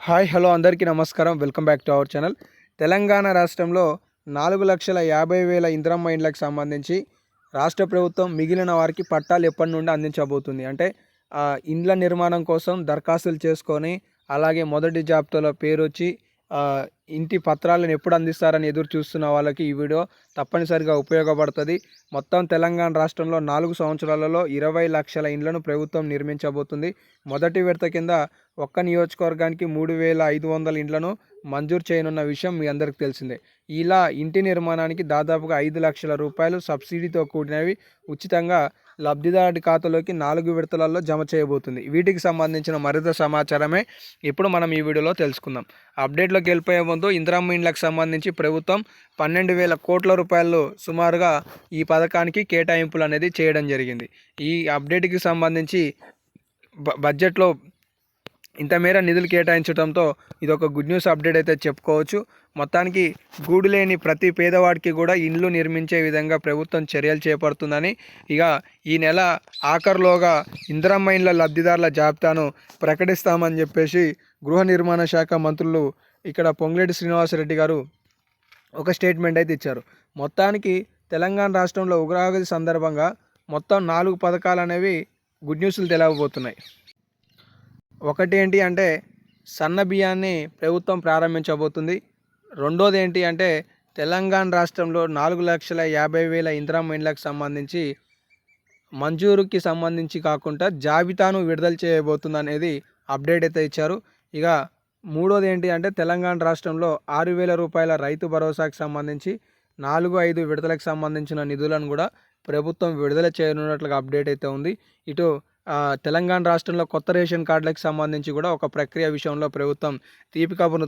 Hi hello అందరికీ నమస్కారం. Welcome back to our channel. Telangana రాష్ట్రంలో 4,50,000 ఇందిరమ్మ ఇండ్లకు సంబంధించి రాష్ట్ర ప్రభుత్వం మిగిలిన వారికి పట్టాలు ఎప్పటి నుండి అందించబోతుంది అంటే ఇండ్ల నిర్మాణం కోసం దరఖాస్తులు చేసుకొని అలాగే మొదటి జాబితాలో పేరు వచ్చి ఇంటి పత్రాలను ఎప్పుడు అందిస్తారని ఎదురు చూస్తున్న వాళ్ళకి ఈ వీడియో తప్పనిసరిగా ఉపయోగపడుతుంది. మొత్తం తెలంగాణ రాష్ట్రంలో 4 సంవత్సరాలలో 20 లక్షల ఇండ్లను ప్రభుత్వం నిర్మించబోతుంది. మొదటి విడత కింద ఒక్క నియోజకవర్గానికి 3,500 ఇండ్లను మంజూరు చేయనున్న విషయం మీ అందరికీ తెలిసిందే. ఇలా ఇంటి నిర్మాణానికి దాదాపుగా 5 లక్షల రూపాయలు సబ్సిడీతో కూడినవి ఉచితంగా లబ్ధిదారుడి ఖాతాలోకి 4 విడతలలో జమ చేయబోతుంది. వీటికి సంబంధించిన మరింత సమాచారమే ఇప్పుడు మనం ఈ వీడియోలో తెలుసుకుందాం. అప్డేట్లోకి వెళ్ళిపోయే ముందు ఇందిరమ్మ ఇండ్లకు సంబంధించి ప్రభుత్వం 12,000 కోట్ల రూపాయలు సుమారుగా ఈ పథకానికి కేటాయింపులు అనేది చేయడం జరిగింది. ఈ అప్డేట్కి సంబంధించి బడ్జెట్లో ఇంత మేర నిధులు కేటాయించడంతో ఇది ఒక గుడ్ న్యూస్ అప్డేట్ అయితే చెప్పుకోవచ్చు. మొత్తానికి గూడు లేని ప్రతి పేదవాడికి కూడా ఇండ్లు నిర్మించే విధంగా ప్రభుత్వం చర్యలు చేపడుతుందని, ఇక ఈ నెల ఆఖరులోగా ఇందిరమ్మ ఇండ్ల లబ్ధిదారుల జాబితాను ప్రకటిస్తామని చెప్పేసి గృహ నిర్మాణ శాఖ మంత్రులు ఇక్కడ పొంగులేటి శ్రీనివాసరెడ్డి గారు ఒక స్టేట్మెంట్ అయితే ఇచ్చారు. మొత్తానికి తెలంగాణ రాష్ట్రంలో ఉగాది సందర్భంగా మొత్తం 4 పథకాలు అనేవి గుడ్ న్యూస్లు తెలవబోతున్నాయి. ఒకటి ఏంటి అంటే సన్న బియ్యాన్ని ప్రభుత్వం ప్రారంభించబోతుంది. రెండోది ఏంటి అంటే తెలంగాణ రాష్ట్రంలో 4,50,000 ఇందిరమ్మ ఇండ్లకు సంబంధించి మంజూరుకి సంబంధించి కాకుండా జాబితాను విడుదల చేయబోతుంది అనేది అప్డేట్ అయితే ఇచ్చారు. ఇక మూడోది ఏంటి అంటే తెలంగాణ రాష్ట్రంలో 6,000 రూపాయల రైతు భరోసాకు సంబంధించి 4-5 విడతలకు సంబంధించిన నిధులను కూడా ప్రభుత్వం విడుదల చేయనున్నట్లుగా అప్డేట్ అయితే ఉంది. ఇటు తెలంగాణ రాష్ట్రంలో కొత్త రేషన్ కార్డులకు సంబంధించి కూడా ఒక ప్రక్రియ విషయంలో ప్రభుత్వం తీపి కబుర్ను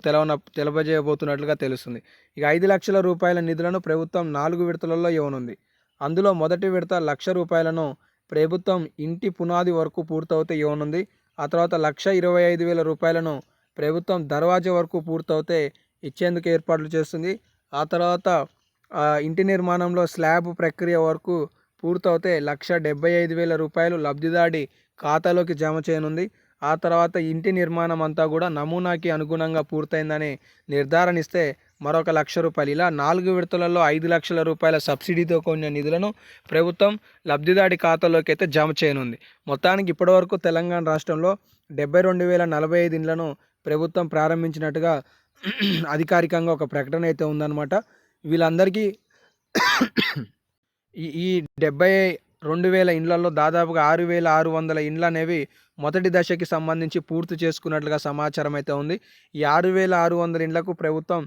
తెలపజేయబోతున్నట్లుగా తెలుస్తుంది. ఇక 5 లక్షల రూపాయల నిధులను ప్రభుత్వం 4 విడతలలో ఇవ్వనుంది. అందులో మొదటి విడత 1,00,000 రూపాయలను ప్రభుత్వం ఇంటి పునాది వరకు పూర్తవుతే ఇవ్వనుంది. ఆ తర్వాత 1,25,000 రూపాయలను ప్రభుత్వం దర్వాజా వరకు పూర్తవుతే ఇచ్చేందుకు ఏర్పాట్లు చేస్తుంది. ఆ తర్వాత ఇంటి నిర్మాణంలో స్లాబ్ ప్రక్రియ వరకు పూర్తవుతే 1,75,000 రూపాయలు లబ్ధిదారి ఖాతాలోకి జమ చేయనుంది. ఆ తర్వాత ఇంటి నిర్మాణం అంతా కూడా నమూనాకి అనుగుణంగా పూర్తయిందని నిర్ధారణ ఇస్తే మరొక 1,00,000 రూపాయలు, ఇలా 4 విడతలలో 5 లక్షల రూపాయల సబ్సిడీతో కూడిన నిధులను ప్రభుత్వం లబ్ధిదారి ఖాతాలోకి అయితే జమ చేయనుంది. మొత్తానికి ఇప్పటివరకు తెలంగాణ రాష్ట్రంలో 72,045 ఇండ్లను ప్రభుత్వం ప్రారంభించినట్టుగా అధికారికంగా ఒక ప్రకటన అయితే ఉందన్నమాట. వీళ్ళందరికీ ఈ 72,000 ఇండ్లలో దాదాపుగా 6,600 ఇండ్లు అనేవి మొదటి దశకి సంబంధించి పూర్తి చేసుకున్నట్లుగా సమాచారం అయితే ఉంది. ఈ 6,600 ఇండ్లకు ప్రభుత్వం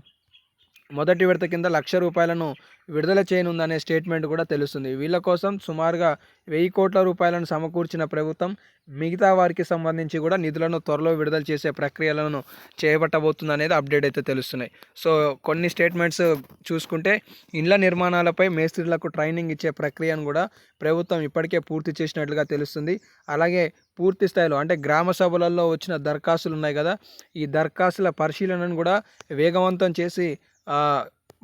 మొదటి విడత కింద 1,00,000 రూపాయలను విడుదల చేయనుందనే స్టేట్మెంట్ కూడా తెలుస్తుంది. వీళ్ళ కోసం సుమారుగా 1,000 కోట్ల రూపాయలను సమకూర్చిన ప్రభుత్వం మిగతా వారికి సంబంధించి కూడా నిధులను త్వరలో విడుదల చేసే ప్రక్రియలను చేపట్టబోతుంది అనేది అప్డేట్ అయితే తెలుస్తున్నాయి. సో కొన్ని స్టేట్మెంట్స్ చూసుకుంటే ఇండ్ల నిర్మాణాలపై మేస్త్రీలకు ట్రైనింగ్ ఇచ్చే ప్రక్రియను కూడా ప్రభుత్వం ఇప్పటికే పూర్తి చేసినట్లుగా తెలుస్తుంది. అలాగే పూర్తి స్థాయిలో అంటే గ్రామ సభలలో వచ్చిన దరఖాస్తులు ఉన్నాయి కదా, ఈ దరఖాస్తుల పరిశీలనను కూడా వేగవంతం చేసి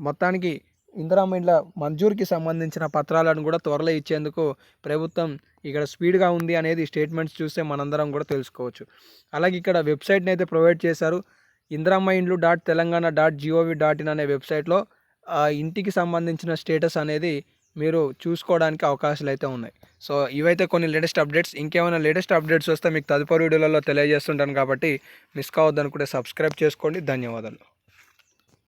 మొత్తానికి ఇందిరమ్మ ఇండ్ల మంజూరుకి సంబంధించిన పత్రాలను కూడా త్వరలో ఇచ్చేందుకు ప్రభుత్వం ఇక్కడ స్పీడ్గా ఉంది అనేది స్టేట్మెంట్స్ చూస్తే మనందరం కూడా తెలుసుకోవచ్చు. అలాగే ఇక్కడ వెబ్సైట్ని అయితే ప్రొవైడ్ చేశారు. indramaindlu.telangana.gov.in అనే వెబ్సైట్లో ఇంటికి సంబంధించిన స్టేటస్ అనేది మీరు చూసుకోవడానికి అవకాశాలు అయితే ఉన్నాయి. సో ఇవైతే కొన్ని లేటెస్ట్ అప్డేట్స్. ఇంకేమైనా లేటెస్ట్ అప్డేట్స్ వస్తే మీకు తదుపరి వీడియోలలో తెలియజేస్తుంటాను కాబట్టి మిస్ కావద్దనుకుంటే సబ్స్క్రైబ్ చేసుకోండి. ధన్యవాదాలు.